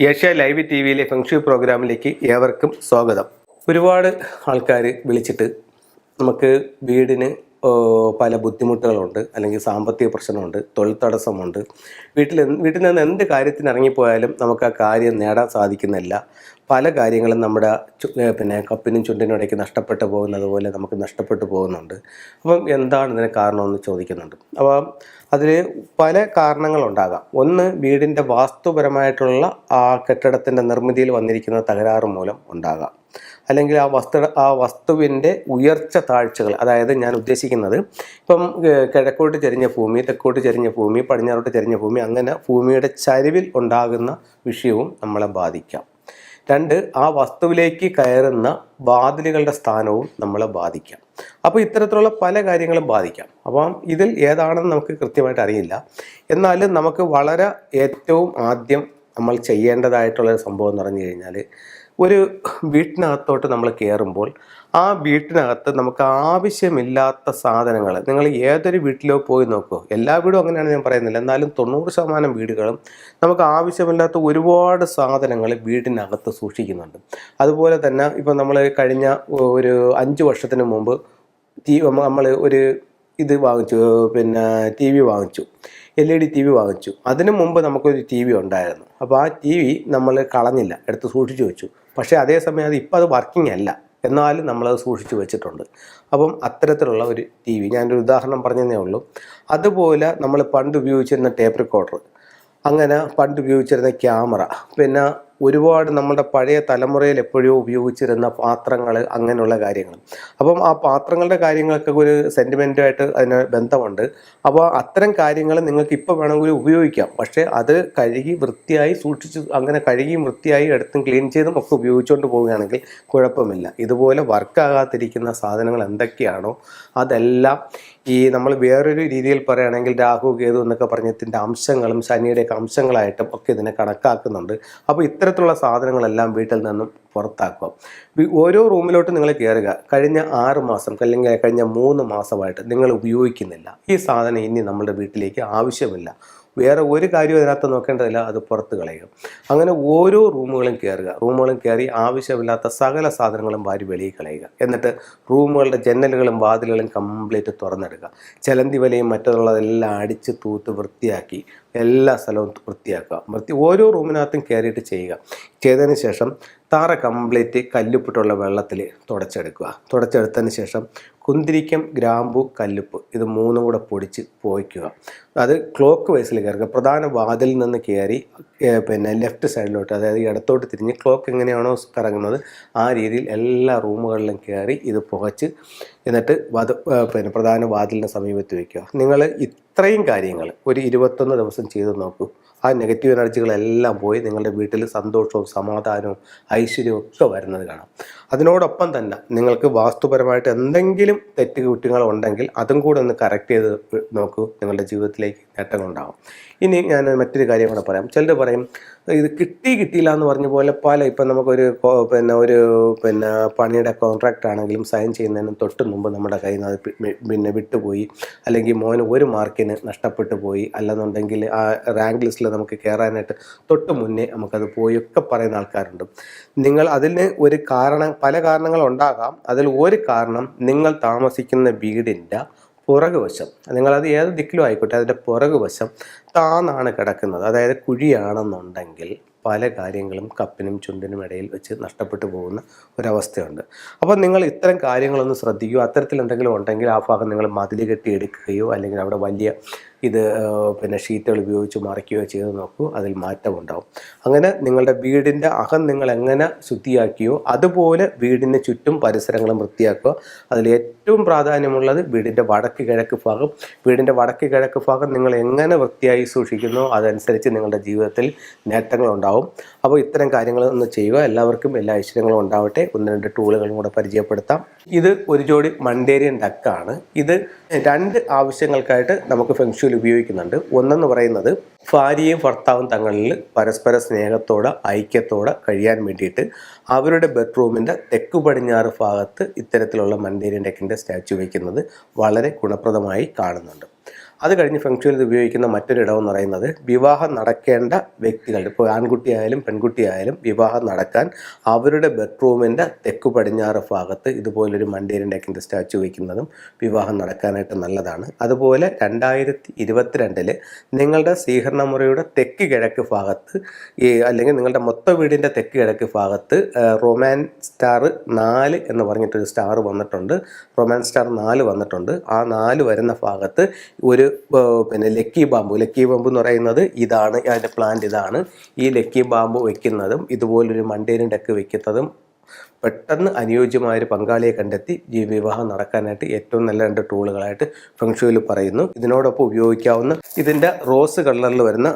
Asia live T വിയിലെ feng shui പ്രോഗ്രാമിലേക്ക് ഏവർക്കും സ്വാഗതം. ഒരുപാട് ആൾക്കാർ വിളിച്ചിട്ട് നമുക്ക് വീടിന് പല ബുദ്ധിമുട്ടുകളുണ്ട്, അല്ലെങ്കിൽ സാമ്പത്തിക പ്രശ്നമുണ്ട്, തൊഴിൽ തടസ്സമുണ്ട്, വീട്ടിൽ നിന്ന് എന്ത് കാര്യത്തിന് ഇറങ്ങിപ്പോയാലും നമുക്ക് ആ കാര്യം നേടാൻ സാധിക്കുന്നില്ല. പല കാര്യങ്ങളും നമ്മുടെ കപ്പിനും ചുണ്ടിനും ഇടയ്ക്ക് നഷ്ടപ്പെട്ടു പോകുന്നത് പോലെ നമുക്ക് നഷ്ടപ്പെട്ടു പോകുന്നുണ്ട്. അപ്പം എന്താണ് ഇതിന് കാരണമെന്ന് ചോദിക്കുന്നുണ്ട്. അപ്പം അതിൽ പല കാരണങ്ങളുണ്ടാകാം. ഒന്ന്, വീടിൻ്റെ വാസ്തുപരമായിട്ടുള്ള ആ കെട്ടിടത്തിൻ്റെ നിർമ്മിതിയിൽ വന്നിരിക്കുന്ന തകരാറ് മൂലം ഉണ്ടാകാം. അല്ലെങ്കിൽ ആ വസ്തുവിൻ്റെ ഉയർച്ച താഴ്ചകൾ, അതായത് ഞാൻ ഉദ്ദേശിക്കുന്നത് ഇപ്പം കിഴക്കോട്ട് ചെരിഞ്ഞ ഭൂമി, തെക്കോട്ട് ചെരിഞ്ഞ ഭൂമി, പടിഞ്ഞാറോട്ട് ചെരിഞ്ഞ ഭൂമി, അങ്ങനെ ഭൂമിയുടെ ചരിവിൽ ഉണ്ടാകുന്ന വിഷയവും നമ്മളെ ബാധിക്കാം. രണ്ട്, ആ വസ്തുവിലേക്ക് കയറുന്ന വാതിലുകളുടെ സ്ഥാനവും നമ്മളെ ബാധിക്കാം. അപ്പോൾ ഇത്തരത്തിലുള്ള പല കാര്യങ്ങളും ബാധിക്കാം. അപ്പം ഇതിൽ ഏതാണെന്ന് നമുക്ക് കൃത്യമായിട്ട് അറിയില്ല. എന്നാലും നമുക്ക് വളരെ ഏറ്റവും ആദ്യം നമ്മൾ ചെയ്യേണ്ടതായിട്ടുള്ളൊരു സംഭവം എന്ന് പറഞ്ഞു കഴിഞ്ഞാൽ, ഒരു വീട്ടിനകത്തോട്ട് നമ്മൾ കയറുമ്പോൾ ആ വീട്ടിനകത്ത് നമുക്ക് ആവശ്യമില്ലാത്ത സാധനങ്ങൾ, നിങ്ങൾ ഏതൊരു വീട്ടിലോ പോയി നോക്കുമോ, എല്ലാ വീടും അങ്ങനെയാണ് ഞാൻ പറയുന്നില്ല, എന്നാലും 90% വീടുകളും നമുക്ക് ആവശ്യമില്ലാത്ത ഒരുപാട് സാധനങ്ങൾ വീടിനകത്ത് സൂക്ഷിക്കുന്നുണ്ട്. അതുപോലെ തന്നെ ഇപ്പം നമ്മൾ കഴിഞ്ഞ ഒരു 5 വർഷത്തിന് മുമ്പ് നമ്മൾ ഒരു ഇത് വാങ്ങിച്ചു, TV വാങ്ങിച്ചു, LED TV വാങ്ങിച്ചു. അതിനു മുമ്പ് നമുക്കൊരു TV ഉണ്ടായിരുന്നു. അപ്പോൾ ആ TV നമ്മൾ കളഞ്ഞില്ല, എടുത്ത് സൂക്ഷിച്ചു വെച്ചു. പക്ഷേ അതേസമയം അത് വർക്കിംഗ് അല്ല, എന്നാലും നമ്മളത് സൂക്ഷിച്ചു വെച്ചിട്ടുണ്ട്. അപ്പം അത്തരത്തിലുള്ള ഒരു TV, ഞാനൊരു ഉദാഹരണം പറഞ്ഞതേ ഉള്ളൂ. അതുപോലെ നമ്മൾ പണ്ട് ഉപയോഗിച്ചിരുന്ന ടേപ്പ് റെക്കോർഡർ, അങ്ങനെ പണ്ട് ഉപയോഗിച്ചിരുന്ന ക്യാമറ, പിന്നെ ഒരുപാട് നമ്മുടെ പഴയ തലമുറയിൽ എപ്പോഴോ ഉപയോഗിച്ചിരുന്ന പാത്രങ്ങൾ, അങ്ങനെയുള്ള കാര്യങ്ങൾ. അപ്പം ആ പാത്രങ്ങളുടെ കാര്യങ്ങളൊക്കെ ഒരു സെൻറ്റിമെൻറ്റുമായിട്ട് അതിന് ബന്ധമുണ്ട്. അപ്പോൾ അത്തരം കാര്യങ്ങൾ നിങ്ങൾക്ക് ഇപ്പോൾ വേണമെങ്കിൽ ഉപയോഗിക്കാം. പക്ഷേ അത് കഴുകി വൃത്തിയായി സൂക്ഷിച്ച്, അങ്ങനെ കഴുകിയും വൃത്തിയായി എടുത്തും ക്ലീൻ ചെയ്തും ഒക്കെ ഉപയോഗിച്ചുകൊണ്ട് പോവുകയാണെങ്കിൽ കുഴപ്പമില്ല. ഇതുപോലെ വർക്കാകാതിരിക്കുന്ന സാധനങ്ങൾ എന്തൊക്കെയാണോ അതെല്ലാം ഈ നമ്മൾ വേറൊരു രീതിയിൽ പറയുകയാണെങ്കിൽ രാഹു കേതു എന്നൊക്കെ പറഞ്ഞതിൻ്റെ അംശങ്ങളും ശനിയുടെയൊക്കെ അംശങ്ങളായിട്ടും ഒക്കെ ഇതിനെ കണക്കാക്കുന്നുണ്ട്. അപ്പോൾ ഇത്തരത്തിലുള്ള സാധനങ്ങളെല്ലാം വീട്ടിൽ നിന്നും പുറത്താക്കുക. ഓരോ റൂമിലോട്ട് നിങ്ങൾ കയറുക. കഴിഞ്ഞ 6 മാസം അല്ലെങ്കിൽ കഴിഞ്ഞ 3 മാസമായിട്ട് നിങ്ങൾ ഉപയോഗിക്കുന്നില്ല, ഈ സാധനം ഇനി നമ്മുടെ വീട്ടിലേക്ക് ആവശ്യമില്ല, വേറെ ഒരു കാര്യവും അതിനകത്ത് നോക്കേണ്ടതില്ല, അത് പുറത്ത് കളയുക. അങ്ങനെ ഓരോ റൂമുകളും കയറി ആവശ്യമില്ലാത്ത സകല സാധനങ്ങളും വാരി വെളിയിൽ കളയുക. എന്നിട്ട് റൂമുകളുടെ ജനലുകളും വാതിലുകളും കംപ്ലീറ്റ് തുറന്നെടുക്കുക. ചെലന്തി വലയും മറ്റുള്ളതെല്ലാം അടിച്ച് തൂത്ത് വൃത്തിയാക്കി എല്ലാ സ്ഥലവും വൃത്തിയാക്കുക. ഓരോ റൂമിനകത്തും കയറിയിട്ട് ചെയ്യുക. ചെയ്തതിന് ശേഷം തറ കംപ്ലീറ്റ് കല്ലുപ്പിട്ടുള്ള വെള്ളത്തിൽ തുടച്ചെടുത്തതിന് ശേഷം കുന്തിരിക്കം, ഗ്രാമ്പു, കല്ലുപ്പ്, ഇത് 3 കൂടെ പൊടിച്ച് പോയിക്കുക. അത് ക്ലോക്ക് വൈസിൽ കയറുക. പ്രധാന വാതിലിൽ നിന്ന് കയറി ലെഫ്റ്റ് സൈഡിലോട്ട്, അതായത് ഇടത്തോട്ട് തിരിഞ്ഞ് ക്ലോക്ക് എങ്ങനെയാണോ കറങ്ങുന്നത് ആ രീതിയിൽ എല്ലാ റൂമുകളിലും കയറി ഇത് പുകച്ച്, എന്നിട്ട് പ്രധാന വാതിലിന് സമീപത്ത് വയ്ക്കുക. നിങ്ങൾ ഇത്രയും കാര്യങ്ങൾ ഒരു 21 ദിവസം ചെയ്ത് നോക്കൂ. ആ നെഗറ്റീവ് എനർജികളെല്ലാം പോയി നിങ്ങളുടെ വീട്ടിൽ സന്തോഷവും സമാധാനവും ഐശ്വര്യവും ഒക്കെ വരുന്നത് കാണാം. അതിനോടൊപ്പം തന്നെ നിങ്ങൾക്ക് വാസ്തുപരമായിട്ട് എന്തെങ്കിലും കുറ്റങ്ങളുണ്ടെങ്കിൽ അതും കൂടെ ഒന്ന് കറക്റ്റ് ചെയ്ത് നോക്കൂ. നിങ്ങളുടെ ജീവിതത്തിലേക്ക് നേട്ടങ്ങളുണ്ടാകും. ഇനി ഞാൻ മറ്റൊരു കാര്യം കൂടെ പറയാം. ചിലർ പറയും ഇത് കിട്ടിയില്ല എന്ന് പറഞ്ഞ പോലെ ഇപ്പം നമുക്കൊരു പണിയുടെ കോൺട്രാക്റ്റ് ആണെങ്കിലും സൈൻ ചെയ്യുന്നതിന് തൊട്ട് മുമ്പ് നമ്മുടെ കയ്യിൽ നിന്ന് അത് വിട്ടുപോയി, അല്ലെങ്കിൽ മോന് 1 മാർക്കിന് നഷ്ടപ്പെട്ടു പോയി, അല്ലെന്നുണ്ടെങ്കിൽ ആ റാങ്ക് ലിസ്റ്റിൽ നമുക്ക് കയറാനായിട്ട് തൊട്ട് മുന്നേ നമുക്കത് പോയി ഒക്കെ പറയുന്ന ആൾക്കാരുണ്ട്. നിങ്ങൾ അതിന് പല കാരണങ്ങളുണ്ടാകാം. അതിൽ ഒരു കാരണം, നിങ്ങൾ താമസിക്കുന്ന വീടിൻ്റെ പുറകുവശം, നിങ്ങളത് ഏത് ദിക്കിലും ആയിക്കോട്ടെ, അതിൻ്റെ പുറകുവശം താന്നാണ് കിടക്കുന്നത്, അതായത് കുഴിയാണെന്നുണ്ടെങ്കിൽ പല കാര്യങ്ങളും കപ്പിനും ചുണ്ടിനും ഇടയിൽ വെച്ച് നഷ്ടപ്പെട്ടു പോകുന്ന ഒരവസ്ഥയുണ്ട്. അപ്പോൾ നിങ്ങൾ ഇത്തരം കാര്യങ്ങളൊന്ന് ശ്രദ്ധിക്കുകയോ, അത്തരത്തിൽ എന്തെങ്കിലും ഉണ്ടെങ്കിൽ ആ ഭാഗം നിങ്ങൾ മതിൽ കെട്ടി എടുക്കുകയോ, അല്ലെങ്കിൽ അവിടെ വലിയ ഷീറ്റുകൾ ഉപയോഗിച്ച് മറയ്ക്കുകയോ ചെയ്ത് നോക്കൂ. അതിൽ മാറ്റമുണ്ടാവും. അങ്ങനെ നിങ്ങളുടെ വീടിൻ്റെ അകം നിങ്ങൾ എങ്ങനെ ശുദ്ധിയാക്കിയോ അതുപോലെ വീടിന് ചുറ്റും പരിസരങ്ങളും വൃത്തിയാക്കുക. അതിൽ ഏറ്റവും പ്രാധാന്യമുള്ളത് വീടിൻ്റെ വടക്ക് കിഴക്ക് ഭാഗം നിങ്ങൾ എങ്ങനെ വൃത്തിയായി സൂക്ഷിക്കുന്നോ അതനുസരിച്ച് നിങ്ങളുടെ ജീവിതത്തിൽ നേട്ടങ്ങളുണ്ടാവും. അപ്പോൾ ഇത്തരം കാര്യങ്ങൾ ഒന്ന് ചെയ്യുക. എല്ലാവർക്കും എല്ലാ ഐശ്വര്യങ്ങളും ഉണ്ടാവട്ടെ. 1-2 ടൂളുകളും കൂടെ പരിചയപ്പെടുത്താം. ഇത് ഒരു ജോഡി മണ്ടേരിയൻ ഡക്കാണ്. ഇത് 2 ആവശ്യങ്ങൾക്കായിട്ട് നമുക്ക് ഫെങ്ഷുയിൽ ഉപയോഗിക്കുന്നുണ്ട്. ഒന്നെന്ന് പറയുന്നത് ഭാര്യയും ഭർത്താവും തങ്ങളിൽ പരസ്പര സ്നേഹത്തോടെ ഐക്യത്തോടെ കഴിയാൻ വേണ്ടിയിട്ട് അവരുടെ ബെഡ്റൂമിൻ്റെ തെക്ക് പടിഞ്ഞാറ് ഭാഗത്ത് ഇത്തരത്തിലുള്ള മണ്ടേരിയൻ ഡക്കിൻ്റെ സ്റ്റാച്ചു വയ്ക്കുന്നത് വളരെ ഗുണപ്രദമായി കാണുന്നുണ്ട്. അത് കഴിഞ്ഞ് ഫെങ്ഷുയിൽ ഉപയോഗിക്കുന്ന മറ്റൊരു ഇടം എന്ന് പറയുന്നത് വിവാഹം നടക്കേണ്ട വ്യക്തികൾ, ഇപ്പോൾ ആൺകുട്ടിയായാലും പെൺകുട്ടിയായാലും വിവാഹം നടക്കാൻ അവരുടെ ബെഡ്റൂമിൻ്റെ തെക്ക് പടിഞ്ഞാറ് ഭാഗത്ത് ഇതുപോലൊരു മണ്ടേരിയൻ ഡക്കിൻ്റെ സ്റ്റാച്ചു വയ്ക്കുന്നതും വിവാഹം നടക്കാനായിട്ട് നല്ലതാണ്. അതുപോലെ 2022 നിങ്ങളുടെ സ്വീകരണമുറിയുടെ തെക്ക് കിഴക്ക് ഭാഗത്ത് അല്ലെങ്കിൽ നിങ്ങളുടെ മൊത്ത വീടിൻ്റെ തെക്ക് കിഴക്ക് ഭാഗത്ത് റൊമാൻസ് സ്റ്റാർ 4 എന്ന് പറഞ്ഞിട്ടൊരു സ്റ്റാർ വന്നിട്ടുണ്ട്. റൊമാൻസ് സ്റ്റാർ 4 വന്നിട്ടുണ്ട്. ആ 4 വരുന്ന ഭാഗത്ത് ഒരു ലക്കി ബാമ്പു എന്ന് പറയുന്നത് ഇതാണ്, അതിൻ്റെ പ്ലാന്റ് ഇതാണ്. ഈ ലക്കി ബാമ്പു വയ്ക്കുന്നതും ഇതുപോലൊരു മണ്ടേരിയൻ ഡക്ക് വയ്ക്കുന്നതും പെട്ടെന്ന് അനുയോജ്യമായൊരു പങ്കാളിയെ കണ്ടെത്തി ഈ വിവാഹം നടക്കാനായിട്ട് ഏറ്റവും നല്ല 2 ടൂളുകളായിട്ട് ഫെങ്ഷുയിൽ പറയുന്നു. ഇതിനോടൊപ്പം ഉപയോഗിക്കാവുന്ന ഇതിൻ്റെ റോസ് കളറിൽ വരുന്ന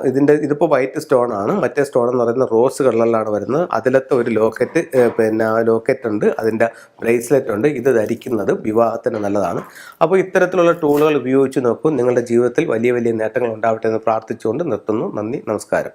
ഇതിപ്പോൾ വൈറ്റ് സ്റ്റോൺ ആണ്, മറ്റേ സ്റ്റോൺ എന്ന് പറയുന്നത് റോസ് കളറിലാണ് വരുന്നത്. അതിലത്തെ ഒരു ലോക്കറ്റ് ഉണ്ട്, അതിൻ്റെ ബ്രേസ്ലെറ്റ് ഉണ്ട്. ഇത് ധരിക്കുന്നത് വിവാഹത്തിന് നല്ലതാണ്. അപ്പോൾ ഇത്തരത്തിലുള്ള ടൂളുകൾ ഉപയോഗിച്ച് നോക്കൂ. നിങ്ങളുടെ ജീവിതത്തിൽ വലിയ വലിയ നേട്ടങ്ങൾ ഉണ്ടാവട്ടെ എന്ന് പ്രാർത്ഥിച്ചുകൊണ്ട് നിർത്തുന്നു. നന്ദി, നമസ്കാരം.